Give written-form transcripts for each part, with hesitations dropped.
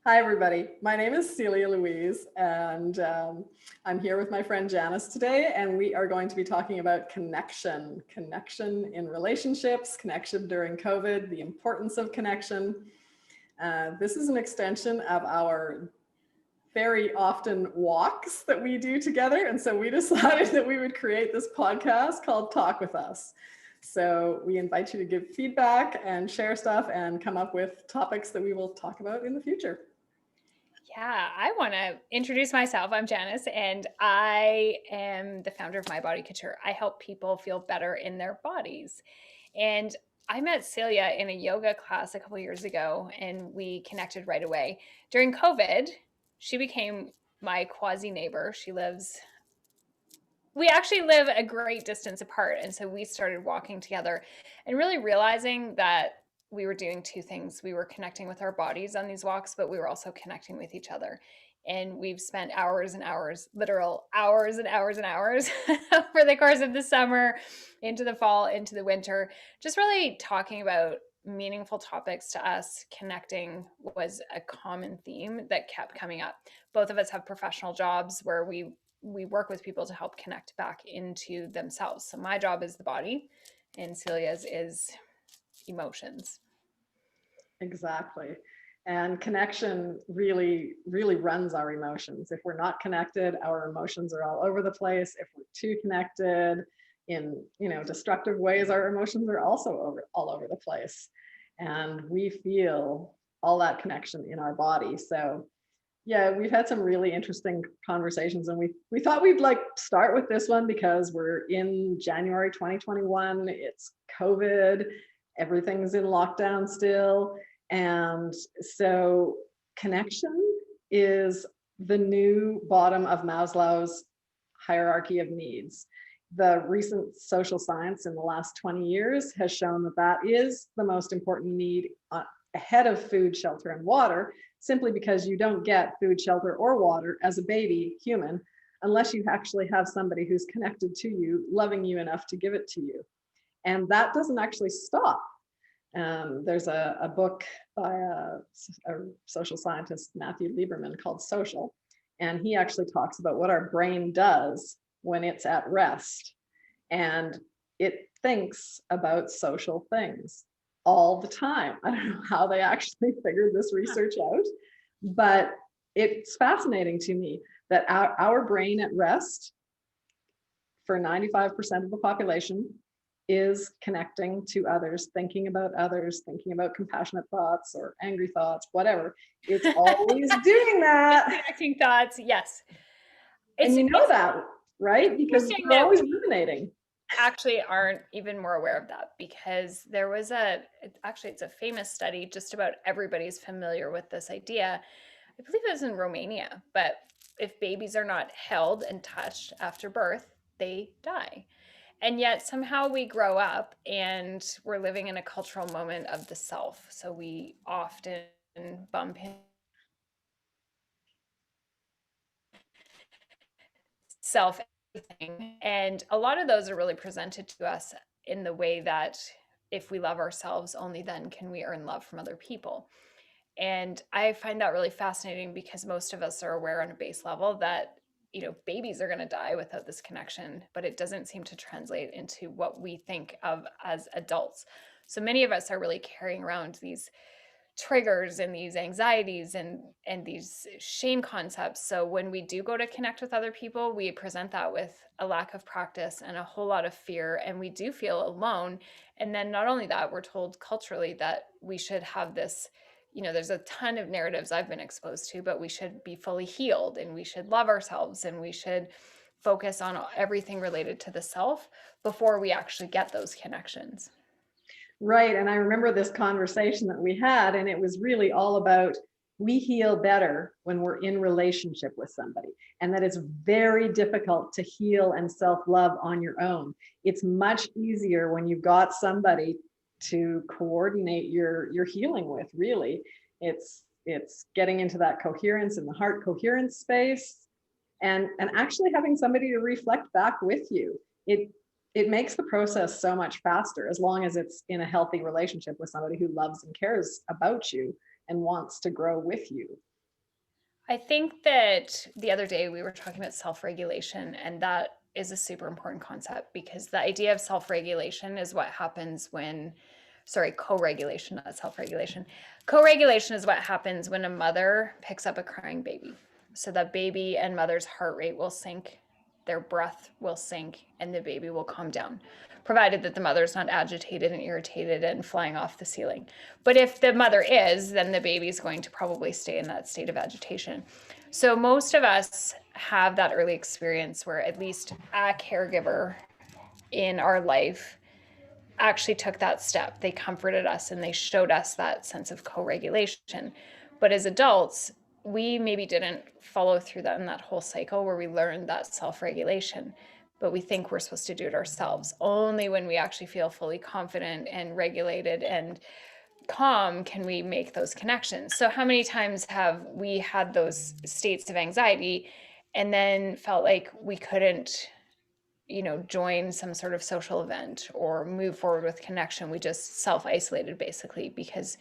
Hi, everybody. My name is Celia Louise, and I'm here with my friend Janis today, and we are going to be talking about connection in relationships, connection during COVID, the importance of connection. This is an extension of our very often walks that we do together, and so we decided that we would create this podcast called Talk With Us. So we invite you to give feedback and share stuff and come up with topics that we will talk about in the future. Yeah, I want to introduce myself. I'm Janis, and I am the founder of My Body Couture. I help people feel better in their bodies. And I met Celia in a yoga class a couple years ago, and we connected right away. During COVID, she became my quasi neighbor. We actually live a great distance apart. And so we started walking together and really realizing that we were doing two things. We were connecting with our bodies on these walks, but we were also connecting with each other. And we've spent hours and hours, literal hours and hours and hours over the course of the summer, into the fall, into the winter, just really talking about meaningful topics to us. Connecting was a common theme that kept coming up. Both of us have professional jobs where we work with people to help connect back into themselves. So my job is the body, and Celia's is emotions. Exactly. And connection really, really runs our emotions. If we're not connected, our emotions are all over the place. If we're too connected in, destructive ways, our emotions are also all over the place. And we feel all that connection in our body. So yeah, we've had some really interesting conversations, and we thought we'd start with this one because we're in January 2021. It's COVID, everything's in lockdown still, and so connection is the new bottom of Maslow's hierarchy of needs. The recent social science in the last 20 years has shown that that is the most important need ahead of food, shelter, and water, simply because you don't get food, shelter, or water as a baby human unless you actually have somebody who's connected to you, loving you enough to give it to you. And that doesn't actually stop. There's a book by a social scientist, Matthew Lieberman, called Social. And he actually talks about what our brain does when it's at rest. And it thinks about social things all the time. I don't know how they actually figured this research out, but it's fascinating to me that our brain at rest for 95% of the population is connecting to others, thinking about compassionate thoughts or angry thoughts, whatever. It's always doing that. Connecting thoughts, yes. And you know that, right? Because Interesting we're that always we ruminating. actually aren't even more aware of that, because there was it's a famous study. Just about everybody's familiar with this idea. I believe it was in Romania, but if babies are not held and touched after birth, they die. And yet somehow we grow up and we're living in a cultural moment of the self. So we often bump in self everything. And a lot of those are really presented to us in the way that if we love ourselves, only then can we earn love from other people. And I find that really fascinating because most of us are aware on a base level that, babies are going to die without this connection, but it doesn't seem to translate into what we think of as adults. So many of us are really carrying around these triggers and these anxieties and these shame concepts. So when we do go to connect with other people, we present that with a lack of practice and a whole lot of fear, and we do feel alone. And then not only that, we're told culturally that we should have this, there's a ton of narratives I've been exposed to, but we should be fully healed and we should love ourselves and we should focus on everything related to the self before we actually get those connections. Right. And I remember this conversation that we had, and it was really all about we heal better when we're in relationship with somebody, and that it's very difficult to heal and self-love on your own. It's much easier when you've got somebody to coordinate your healing with, really. It's getting into that coherence in the heart coherence space, and actually having somebody to reflect back with you. It makes the process so much faster, as long as it's in a healthy relationship with somebody who loves and cares about you and wants to grow with you. I think that the other day we were talking about self-regulation, and that is a super important concept because the idea of self-regulation is what happens when, sorry, co-regulation, not self-regulation. Co-regulation is what happens when a mother picks up a crying baby. So that baby and mother's heart rate will sink, their breath will sink, and the baby will calm down, provided that the mother's not agitated and irritated and flying off the ceiling. But if the mother is, then the baby's going to probably stay in that state of agitation. So most of us have that early experience where at least a caregiver in our life actually took that step. They comforted us and they showed us that sense of co-regulation. But as adults, we maybe didn't follow through that in that whole cycle where we learned that self-regulation, but we think we're supposed to do it ourselves. Only when we actually feel fully confident and regulated and calm can we make those connections. So how many times have we had those states of anxiety and then felt like we couldn't, join some sort of social event or move forward with connection? We just self-isolated basically because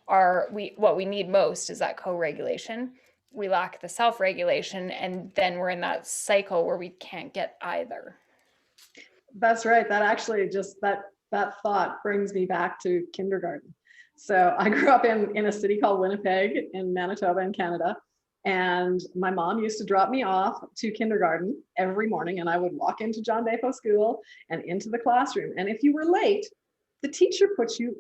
what we need most is that co-regulation. We lack the self-regulation, and then we're in that cycle where we can't get either. That's right. That actually just that thought brings me back to kindergarten. So I grew up in a city called Winnipeg in Manitoba in Canada. And my mom used to drop me off to kindergarten every morning, and I would walk into John Defoe School and into the classroom. And if you were late, the teacher puts you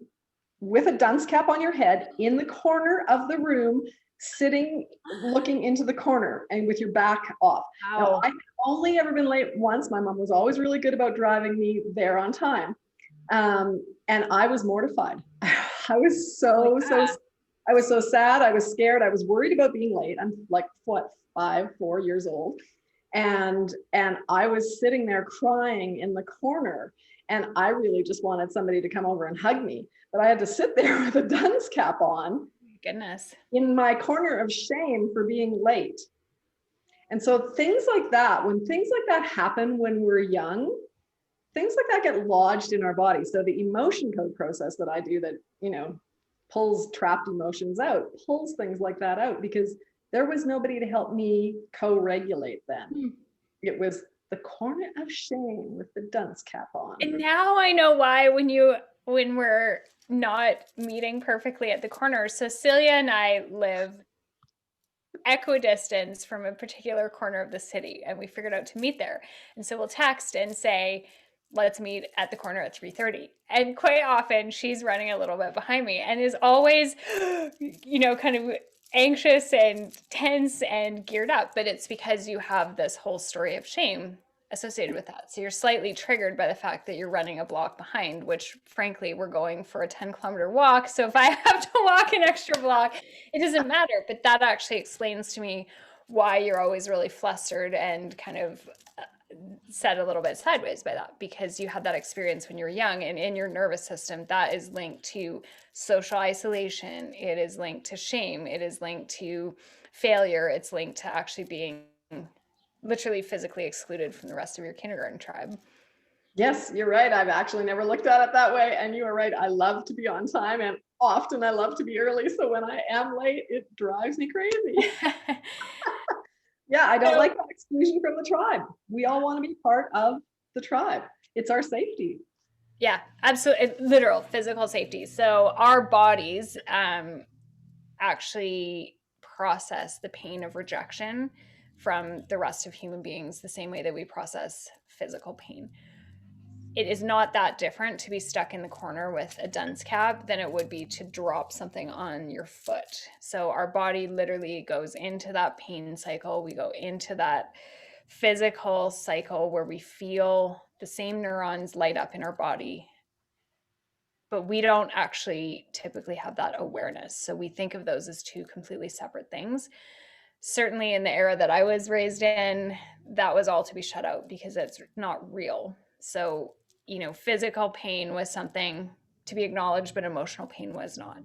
with a dunce cap on your head in the corner of the room, sitting looking into the corner and with your back off. Now, I had only ever been late once. My mom was always really good about driving me there on time. And I was mortified. I was so I was so sad. I was scared. I was worried about being late. I'm like, what, 4 years old. And I was sitting there crying in the corner. And I really just wanted somebody to come over and hug me. But I had to sit there with a dunce cap on. Goodness. In my corner of shame for being late. And so things like that, when things like that happen when we're young, things like that get lodged in our body. So the emotion code process that I do that, pulls trapped emotions out, pulls things like that out, because there was nobody to help me co-regulate then. It was the corner of shame with the dunce cap on. And now I know why when we're not meeting perfectly at the corner. So Celia and I live equidistance from a particular corner of the city, and we figured out to meet there. And so we'll text and say, let's meet at the corner at 3:30. And quite often she's running a little bit behind me and is always, kind of anxious and tense and geared up. But it's because you have this whole story of shame associated with that. So you're slightly triggered by the fact that you're running a block behind, which frankly, we're going for a 10-kilometer walk. So if I have to walk an extra block, it doesn't matter. But that actually explains to me why you're always really flustered and kind of set a little bit sideways by that, because you had that experience when you were young, and in your nervous system that is linked to social isolation, it is linked to shame, it is linked to failure, it's linked to actually being literally physically excluded from the rest of your kindergarten tribe. Yes, you're right. I've actually never looked at it that way. And you are right. I love to be on time, and often I love to be early. So when I am late, it drives me crazy. Yeah, I don't like that exclusion from the tribe. We all want to be part of the tribe. It's our safety. Yeah, absolutely. Literal physical safety. So our bodies actually process the pain of rejection from the rest of human beings the same way that we process physical pain. It is not that different to be stuck in the corner with a dunce cap than it would be to drop something on your foot. So our body literally goes into that pain cycle. We go into that physical cycle where we feel the same neurons light up in our body, but we don't actually typically have that awareness. So we think of those as two completely separate things. Certainly in the era that I was raised in, that was all to be shut out because it's not real. So physical pain was something to be acknowledged, but emotional pain was not.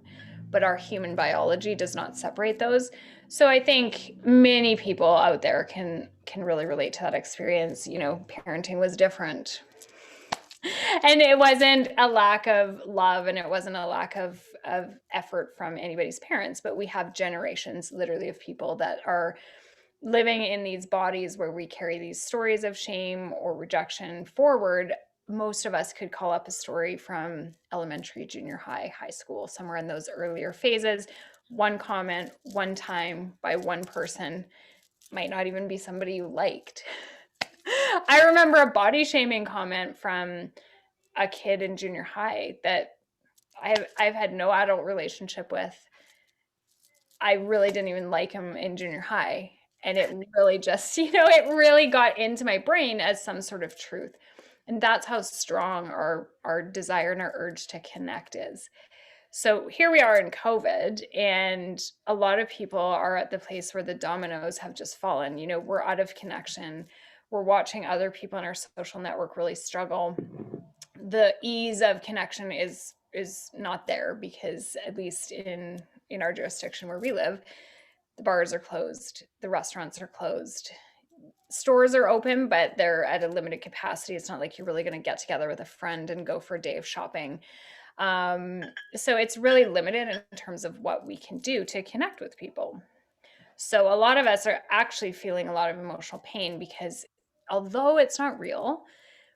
But our human biology does not separate those. So I think many people out there can really relate to that experience. Parenting was different. And it wasn't a lack of love, and it wasn't a lack of effort from anybody's parents, but we have generations literally of people that are living in these bodies where we carry these stories of shame or rejection forward. Most of us could call up a story from elementary, junior high, high school, somewhere in those earlier phases. One comment, one time by one person might not even be somebody you liked. I remember a body shaming comment from a kid in junior high that I've had no adult relationship with. I really didn't even like him in junior high. And it really just, it really got into my brain as some sort of truth. And that's how strong our desire and our urge to connect is. So here we are in COVID, and a lot of people are at the place where the dominoes have just fallen. We're out of connection. We're watching other people in our social network really struggle. The ease of connection is not there because, at least in our jurisdiction where we live, the bars are closed, the restaurants are closed, stores are open, but they're at a limited capacity. It's not like you're really going to get together with a friend and go for a day of shopping. So it's really limited in terms of what we can do to connect with people. So a lot of us are actually feeling a lot of emotional pain because, although it's not real,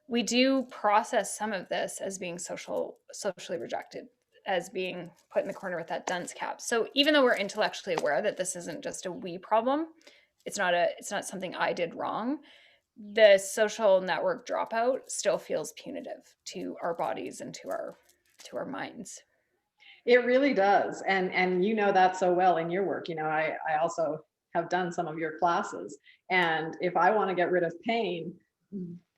we do process some of this as being socially rejected, as being put in the corner with that dunce cap. So even though we're intellectually aware that this isn't just a we problem, it's not something I did wrong, the social network dropout still feels punitive to our bodies and to our minds. It really does. And you know that so well in your work. I also have done some of your classes. And if I want to get rid of pain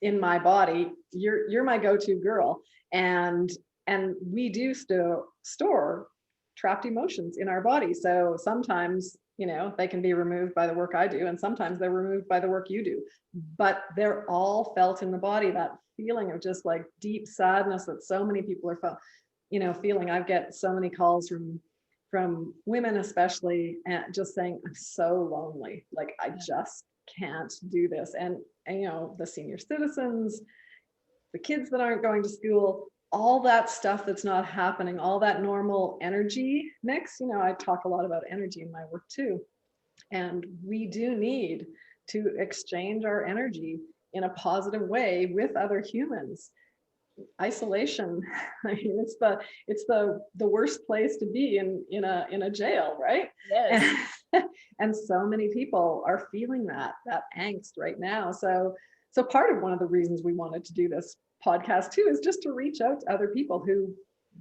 in my body, you're my go-to girl. And we do still store trapped emotions in our body. So sometimes, they can be removed by the work I do, and sometimes they're removed by the work you do. But they're all felt in the body, that feeling of just like deep sadness that so many people are felt, feeling. I get so many calls from women especially, and just saying, I'm so lonely, like I just can't do this. And the senior citizens, the kids that aren't going to school, all that stuff that's not happening, all that normal energy mix. I talk a lot about energy in my work too, and we do need to exchange our energy in a positive way with other humans. Isolation, I mean, it's the worst place to be in a jail, right? Yes. And so many people are feeling that angst right now. So part of one of the reasons we wanted to do this podcast too is just to reach out to other people who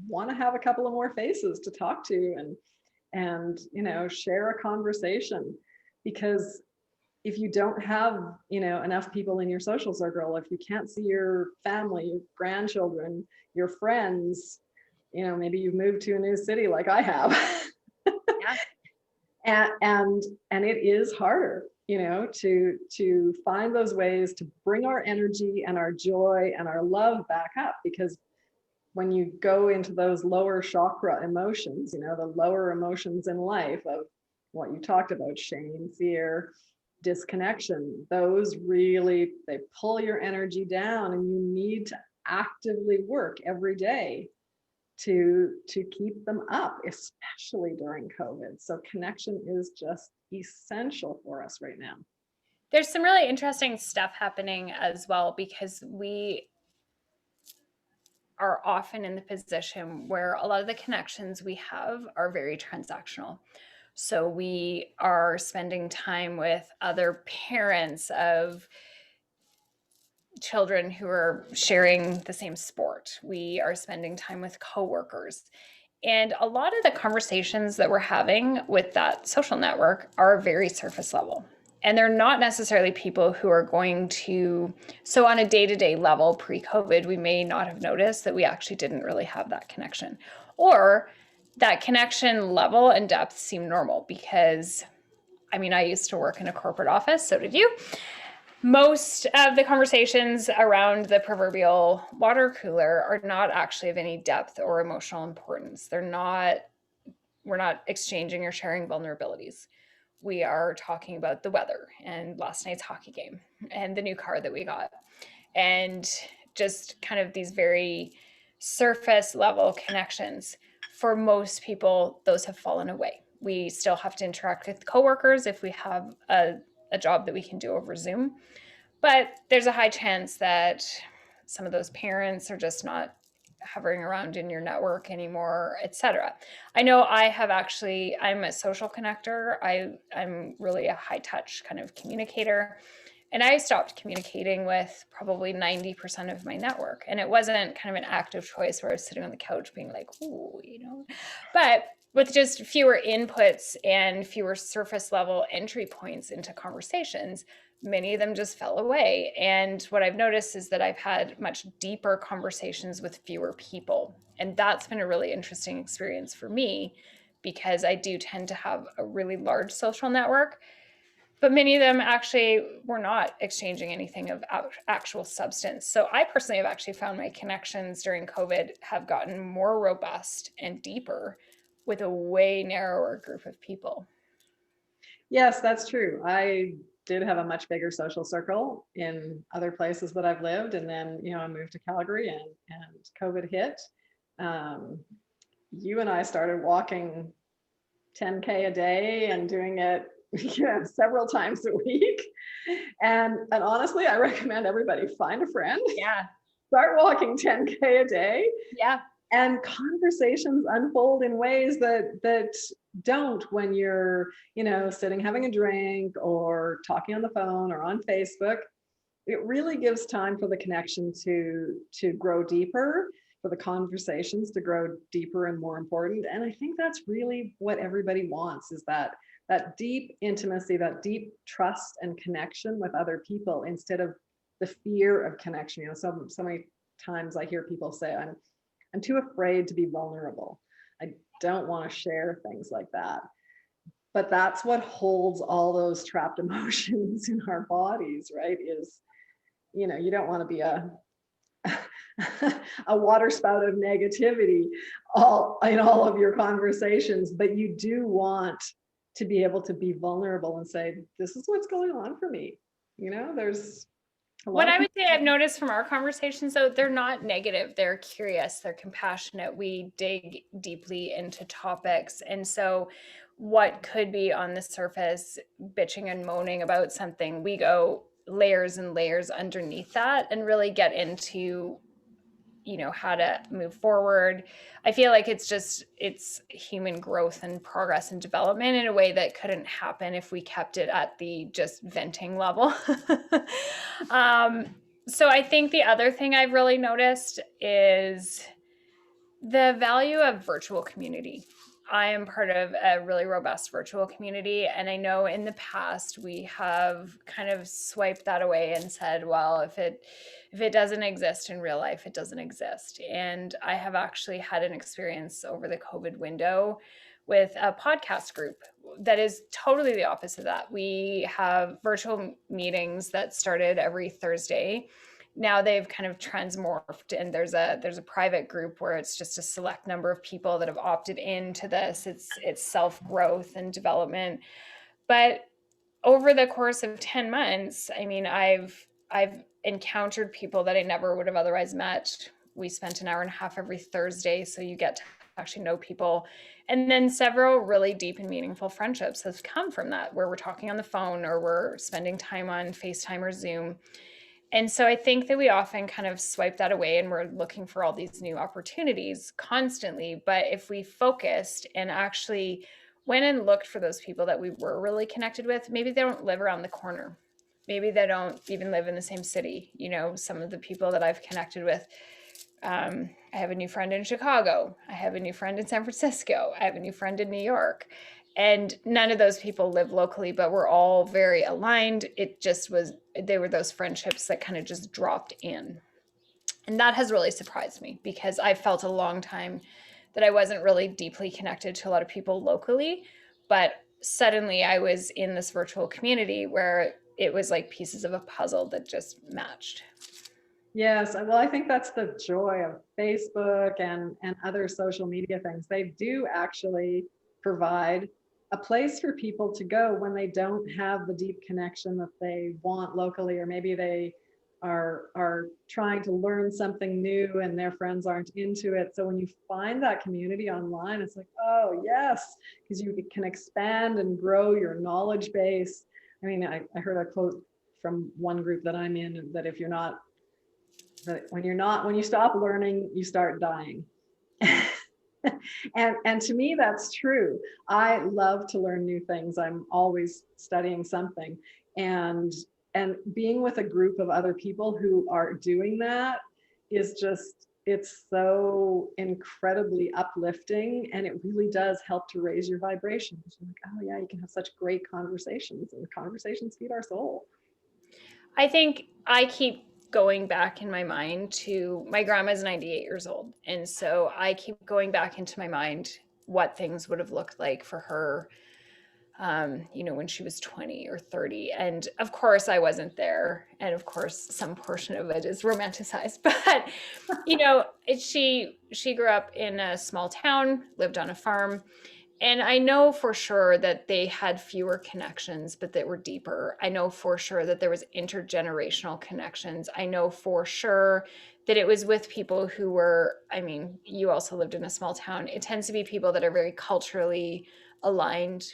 want to have a couple of more faces to talk to, and share a conversation. Because if you don't have enough people in your social circle, if you can't see your family, your grandchildren, your friends, maybe you've moved to a new city like I have. Yeah. and it is harder, to find those ways to bring our energy and our joy and our love back up. Because when you go into those lower chakra emotions, the lower emotions in life of what you talked about, shame, fear, disconnection, those really, they pull your energy down, and you need to actively work every day to keep them up, especially during COVID. So connection is just essential for us right now. There's some really interesting stuff happening as well, because we are often in the position where a lot of the connections we have are very transactional. So we are spending time with other parents of children who are sharing the same sport. We are spending time with coworkers. And a lot of the conversations that we're having with that social network are very surface level. And they're not necessarily people who are going to, so on a day-to-day level pre-COVID, we may not have noticed that we actually didn't really have that connection. Or that connection level and depth seem normal because, I used to work in a corporate office, so did you. Most of the conversations around the proverbial water cooler are not actually of any depth or emotional importance. We're not exchanging or sharing vulnerabilities. We are talking about the weather and last night's hockey game and the new car that we got and just kind of these very surface level connections. For most people, those have fallen away. We still have to interact with coworkers if we have a job that we can do over Zoom. But there's a high chance that some of those parents are just not hovering around in your network anymore, etc. I know I'm a social connector. I'm really a high touch kind of communicator. And I stopped communicating with probably 90% of my network. And it wasn't kind of an active choice where I was sitting on the couch being like, ooh, but with just fewer inputs and fewer surface level entry points into conversations, many of them just fell away. And what I've noticed is that I've had much deeper conversations with fewer people. And that's been a really interesting experience for me because I do tend to have a really large social network, but many of them actually were not exchanging anything of actual substance. So I personally have actually found my connections during COVID have gotten more robust and deeper with a way narrower group of people. Yes, that's true. I did have a much bigger social circle in other places that I've lived. And then, I moved to Calgary and COVID hit. Um, you and I started walking 10K a day and doing it several times a week. And honestly, I recommend everybody find a friend, Yeah. start walking 10K a day. Yeah. And conversations unfold in ways that don't when you're, sitting having a drink or talking on the phone or on Facebook. It really gives time for the connection to grow deeper, for the conversations to grow deeper and more important. And I think that's really what everybody wants, is that deep intimacy, that deep trust and connection with other people, instead of the fear of connection. So many times I hear people say, I'm too afraid to be vulnerable. I don't want to share things like that. But that's what holds all those trapped emotions in our bodies, right? Is, you don't want to be a a water spout of negativity in all of your conversations, but you do want to be able to be vulnerable and say, this is what's going on for me. There's a lot What of I would people. say I've noticed from our conversations, though, they're not negative. They're curious, they're compassionate. We dig deeply into topics. And so, what could be on the surface, bitching and moaning about something, we go layers and layers underneath that and really get into how to move forward. I feel like it's human growth and progress and development in a way that couldn't happen if we kept it at the just venting level. So I think the other thing I've really noticed is the value of virtual community. I am part of a really robust virtual community. And I know in the past we have kind of swiped that away and said, well, if it doesn't exist in real life, it doesn't exist. And I have actually had an experience over the COVID window with a podcast group that is totally the opposite of that. We have virtual meetings that started every Thursday. Now they've kind of transmorphed, and there's a private group where it's just a select number of people that have opted into this. It's self-growth and development. But over the course of 10 months, I mean, I've encountered people that I never would have otherwise met. We spent an hour and a half every Thursday, so you get to actually know people. And then several really deep and meaningful friendships have come from that, where we're talking on the phone or we're spending time on FaceTime or Zoom. And so I think that we often kind of swipe that away and we're looking for all these new opportunities constantly. But if we focused and actually went and looked for those people that we were really connected with, maybe they don't live around the corner. Maybe they don't even live in the same city. Some of the people that I've connected with, I have a new friend in Chicago. I have a new friend in San Francisco. I have a new friend in New York. And none of those people live locally, but we're all very aligned. They were those friendships that kind of just dropped in. And that has really surprised me because I felt a long time that I wasn't really deeply connected to a lot of people locally. But suddenly I was in this virtual community where it was like pieces of a puzzle that just matched. Yes, well, I think that's the joy of Facebook and other social media things. They do actually provide a place for people to go when they don't have the deep connection that they want locally, or maybe are trying to learn something new and their friends aren't into it. So when you find that community online, it's like, oh yes, because you can expand and grow your knowledge base. I mean, I heard a quote from one group that I'm in, that if you're not, that when you stop learning, you start dying. And to me, that's true. I love to learn new things. I'm always studying something. And and being with a group of other people who are doing that is just, it's so incredibly uplifting, and it really does help to raise your vibrations. You're like, oh yeah, you can have such great conversations, and conversations feed our soul. I think I keep going back in my mind to my grandma's 98 years old. And so I keep going back into my mind what things would have looked like for her, when she was 20 or 30. And of course, I wasn't there. And of course, some portion of it is romanticized. But, she grew up in a small town, lived on a farm, and I know for sure that they had fewer connections, but that were deeper. I know for sure that there was intergenerational connections. I know for sure that it was with people who were, I mean, you also lived in a small town. It tends to be people that are very culturally aligned.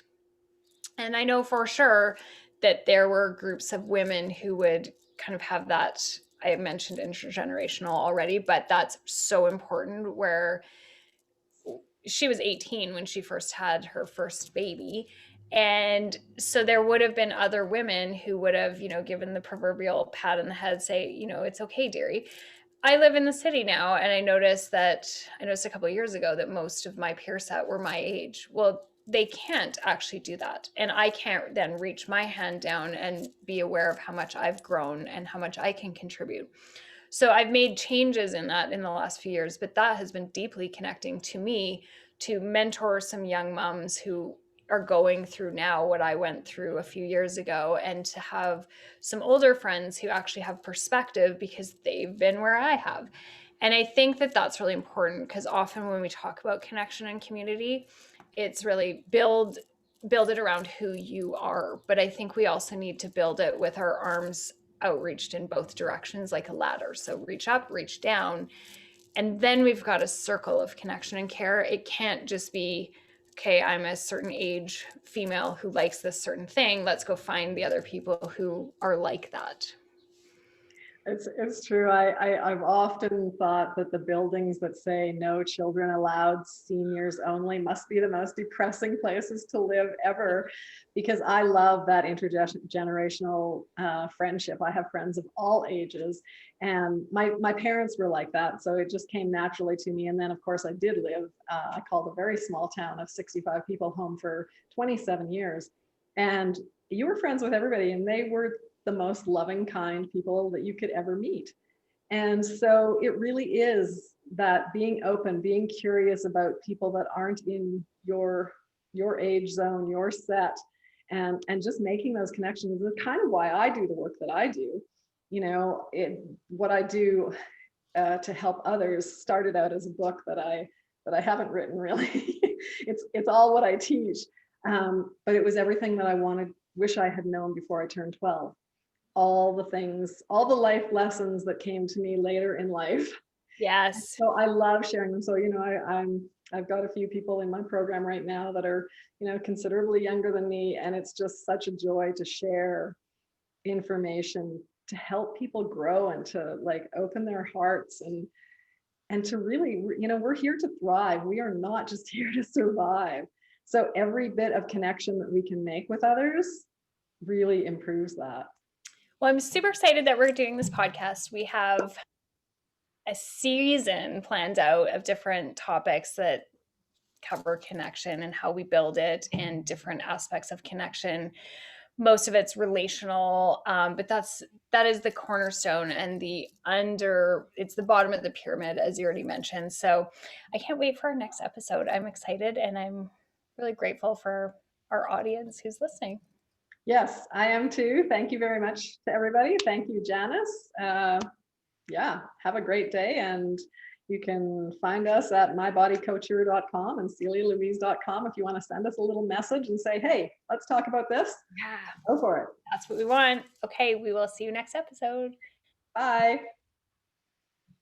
And I know for sure that there were groups of women who would kind of have that. I mentioned intergenerational already, but that's so important, where she was 18 when she first had her first baby. And so there would have been other women who would have, given the proverbial pat on the head, say, it's okay, dearie. I live in the city now, and I noticed a couple of years ago that most of my peer set were my age. Well, they can't actually do that. And I can't then reach my hand down and be aware of how much I've grown and how much I can contribute. So I've made changes in that in the last few years, but that has been deeply connecting to me, to mentor some young moms who are going through now what I went through a few years ago, and to have some older friends who actually have perspective because they've been where I have. And I think that that's really important, because often when we talk about connection and community, it's really build it around who you are. But I think we also need to build it with our arms outreached in both directions, like a ladder. So reach up, reach down, and then we've got a circle of connection and care. It can't just be, okay, I'm a certain age female who likes this certain thing. Let's go find the other people who are like that. It's true. I've often thought that the buildings that say no children allowed, seniors only, must be the most depressing places to live ever, because I love that intergenerational friendship. I have friends of all ages, and my parents were like that, so it just came naturally to me. And then, of course, I did live. I called a very small town of 65 people home for 27 years, and you were friends with everybody, and they were the most loving, kind people that you could ever meet. And so it really is that being open, being curious about people that aren't in your age zone, your set, and just making those connections is kind of why I do the work that I do. What I do to help others started out as a book that I haven't written really. It's all what I teach, but it was everything that I wish I had known before I turned 12. All the things, all the life lessons that came to me later in life. Yes. So I love sharing them. So, I've got a few people in my program right now that are, considerably younger than me. And it's just such a joy to share information to help people grow and to like open their hearts and to really, we're here to thrive. We are not just here to survive. So every bit of connection that we can make with others really improves that. Well, I'm super excited that we're doing this podcast. We have a season planned out of different topics that cover connection and how we build it, and different aspects of connection. Most of it's relational, but that is the cornerstone, and it's the bottom of the pyramid, as you already mentioned. So I can't wait for our next episode. I'm excited, and I'm really grateful for our audience who's listening. Yes, I am too. Thank you very much to everybody. Thank you, Janis. Yeah, have a great day. And you can find us at mybodycoacher.com and celialouise.com if you want to send us a little message and say, hey, let's talk about this. Yeah, Go for it. that's what we want. Okay, we will see you next episode. Bye.